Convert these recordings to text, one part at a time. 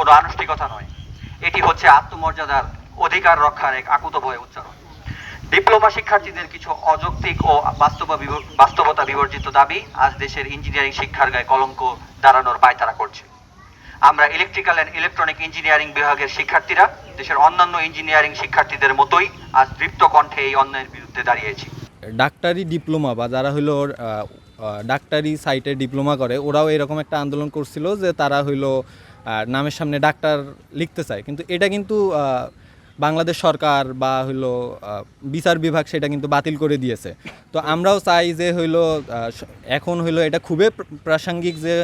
কোনো আনুষ্ঠানিকতা নয়, এটি হচ্ছে আত্মমর্যাদার অধিকার রক্ষার এক আকুতভয় উচ্চারণ। ডিপ্লোমা শিক্ষার্থীদের কিছু অযৌক্তিক ও বাস্তবতা বিবর্জিত দাবি আজ দেশের ইঞ্জিনিয়ারিং শিক্ষার গায়ে কলঙ্ক দাঁড়ানোর পায়তারা করছে। আমরা ইলেকট্রিক্যাল অ্যান্ড ইলেকট্রনিক ইঞ্জিনিয়ারিং বিভাগের শিক্ষার্থীরা দেশের অন্যান্য ইঞ্জিনিয়ারিং শিক্ষার্থীদের মতোই আজ দৃপ্ত কণ্ঠে এই অন্যায়ের বিরুদ্ধে দাঁড়িয়েছি। ডাক্তারি ডিপ্লোমা বা যারা হইলো ডাক্তারি সাইটে ডিপ্লোমা করে, ওরাও এরকম একটা আন্দোলন করছিল যে তারা হইলো নামের সামনে ডাক্তার লিখতে চায়, কিন্তু এটা কিন্তু বাংলাদেশ সরকার বা হইলো বিচার বিভাগ সেটা কিন্তু বাতিল করে দিয়েছে। তো আমরাও চাই যে হইলো এখন হইলো এটা খুবই প্রাসঙ্গিক যে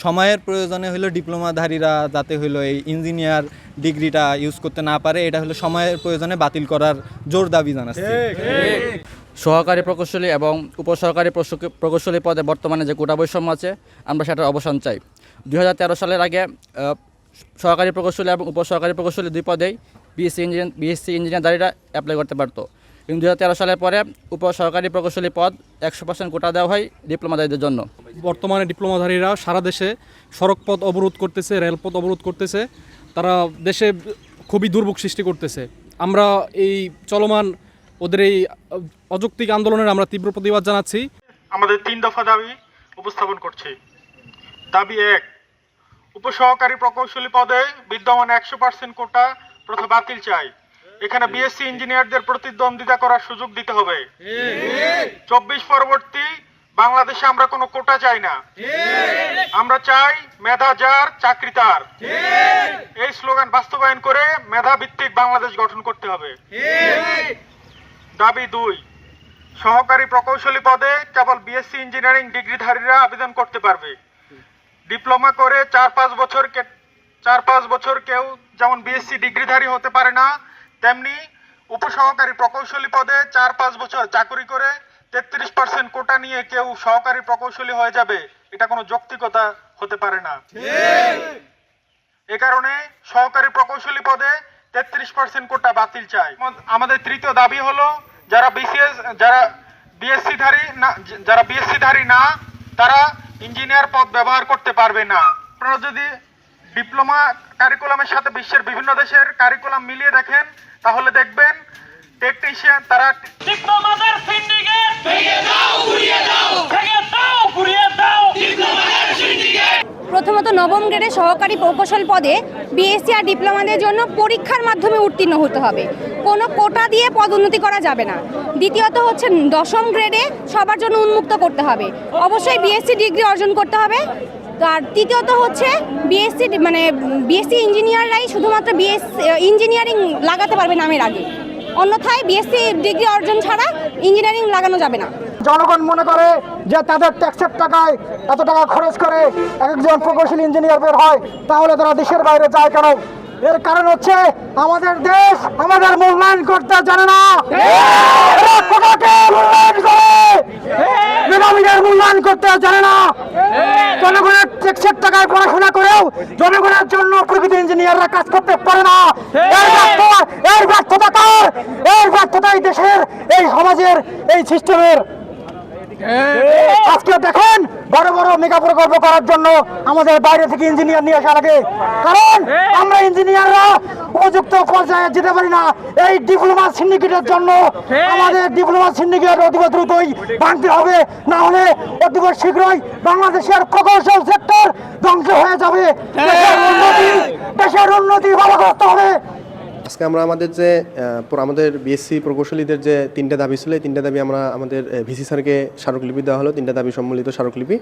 সময়ের প্রয়োজনে হইলো ডিপ্লোমাধারীরা যাতে হইলো এই ইঞ্জিনিয়ার ডিগ্রিটা ইউজ করতে না পারে, এটা হলো সময়ের প্রয়োজনে বাতিল করার জোর দাবি জানাচ্ছি। সহকারী প্রকৌশলী এবং উপসহকারী প্রকৌশলী পদে বর্তমানে যে কোটা বৈষম্য আছে, আমরা সেটার অবসান চাই। 2013 সালের আগে সহকারী প্রকৌশলী এবং উপসহকারী প্রকৌশলী দুই পদেই বিএসসি ইঞ্জিনিয়ারধারীরা অ্যাপ্লাই করতে পারতো, কিন্তু 2013 সালের পরে উপসহকারী প্রকৌশলী পদ 100% কোটা দেওয়া হয় ডিপ্লোমাধারীদের জন্য। বর্তমানে ডিপ্লোমাধারীরা সারা দেশে সড়কপথ অবরোধ করতেছে, রেলপথ অবরোধ করতেছে, তারা দেশে খুবই দুর্ভোগ সৃষ্টি করতেছে। আমরা এই চলমান ওদের এই অযৌক্তিক আন্দোলনের আমরা তীব্র প্রতিবাদ জানাচ্ছি। আমাদের 3 দফা দাবি উপস্থাপন করছি। দাবি 1, উপসহকারী প্রকৌশলী পদে বিদ্যমান 100% কোটা প্রথা বাতিল চাই। এখানে বিএসসি ইঞ্জিনিয়ারদের প্রতিদ্বন্দ্বিতা করার সুযোগ দিতে হবে। 24 পরবর্তী বাংলাদেশে আমরা কোনো কোটা চাই না, আমরা চাই মেধা যার চাকরি তার। এই স্লোগান বাস্তবায়ন করে মেধা ভিত্তিক বাংলাদেশ গঠন করতে হবে। দাবি 2, সহকারী প্রকৌশলী পদে কেবল বিএসসি ইঞ্জিনিয়ারিং ডিগ্রিধারীরা আবেদন করতে পারবে। ডিপ্লোমা করে 4-5 বছর কেউ যেমন বিএসসি ডিগ্রিধারী হতে পারে না, তেমনি উপসহকারী প্রকৌশলী পদে 4-5 বছর চাকরি করে 33% কোটা নিয়ে কেউ সহকারী প্রকৌশলী হয়ে যাবে, এটা কোনো যৌক্তিকতা হতে পারে না। এ কারণে সহকারী প্রকৌশলী পদে 33% কোটা বাতিল চাই। আমাদের তৃতীয় দাবি হলো যারা বিএসসি ধারী না তারা ইঞ্জিনিয়ার পদ ব্যবহার করতে পারবে না। আপনারা যদি ডিপ্লোমা কারিকুলামের সাথে বিশ্বের বিভিন্ন দেশের কারিকুলাম মিলিয়ে দেখেন তাহলে দেখবেন টেকনিশিয়ান তারা ডিপ্লোমাদের সিন্ডিকেট ভেঙে দাও, ঘুরিয়ে দাও, ভেঙে দাও, ঘুরিয়ে দাও ডিপ্লোমাদের সিন্ডিকেট। প্রথমত নবম গ্রেডে সহকারী প্রকৌশল পদে বিএসসি আর ডিপ্লোমাদের জন্য পরীক্ষার মাধ্যমে উত্তীর্ণ হতে হবে, কোনো কোটা দিয়ে পদোন্নতি করা যাবে না। দ্বিতীয়ত হচ্ছে 10ম গ্রেডে সবার জন্য উন্মুক্ত করতে হবে, অবশ্যই বিএসসি ডিগ্রি অর্জন করতে হবে। আর তৃতীয়ত হচ্ছে বিএসসি ইঞ্জিনিয়াররাই শুধুমাত্র ইঞ্জিনিয়ারিং লাগাতে পারবে নামের আগে, অন্যথায় বিএসসি ডিগ্রি অর্জন ছাড়া ইঞ্জিনিয়ারিং লাগানো যাবে না। জনগণ মনে করে যে তাদের ট্যাক্সের টাকায় এত টাকা খরচ করে একজন প্রকৌশলী ইঞ্জিনিয়ার বের হয়, তাহলে তারা দেশের বাইরে যায় কেন? এর কারণ হচ্ছে আমাদের দেশ আমাদের মূল্যায়ন করতে জানে না, মূল্যায়ন করতে জানে না। জনগণের ট্যাক্সের টাকায় পড়াশোনা করেও জনগণের জন্য প্রকৃত ইঞ্জিনিয়াররা কাজ করতে পারে না। এর ব্যর্থতা এই দেশের, এই সমাজের, এই সিস্টেমের। আজকে দেখেন বড় বড় মেগা প্রকল্প করার জন্য আমাদের বাইরে থেকে ইঞ্জিনিয়ার নিয়ে আসা লাগে, কারণ আমরা ইঞ্জিনিয়াররা উপযুক্ত পর্যায়ে যেতে পারি না। এই ডিপ্লোমা সিন্ডিকেটের জন্য আমাদের ডিপ্লোমা সিন্ডিকেট অতি দ্রুতই ভাঙতে হবে, না হলে অতি শীঘ্রই বাংলাদেশের প্রকৌশল সেক্টর ধ্বংস হয়ে যাবে, দেশের উন্নতি বাধাগ্রস্ত হবে। আজকে আমরা আমাদের বিএসসি প্রকৌশলীদের যে 3টে দাবি ছিল, এই 3টে দাবি আমরা আমাদের ভিসি স্যারকে স্মারকলিপি দেওয়া হলো, 3টে দাবি সম্মিলিত স্মারকলিপি।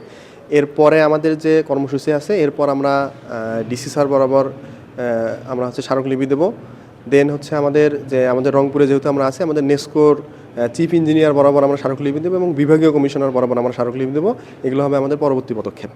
এরপরে আমাদের যে কর্মসূচি আছে, এরপর আমরা ডিসি স্যার বরাবর আমরা স্মারকলিপি দেবো। দেন আমাদের রংপুরে যেহেতু আমরা আছি, আমাদের নেস্কোর চিফ ইঞ্জিনিয়ার বরাবর আমরা স্মারকলিপি দেবো এবং বিভাগীয় কমিশনার বরাবর আমরা স্মারকলিপি দেবো। এগুলো হবে আমাদের পরবর্তী পদক্ষেপ।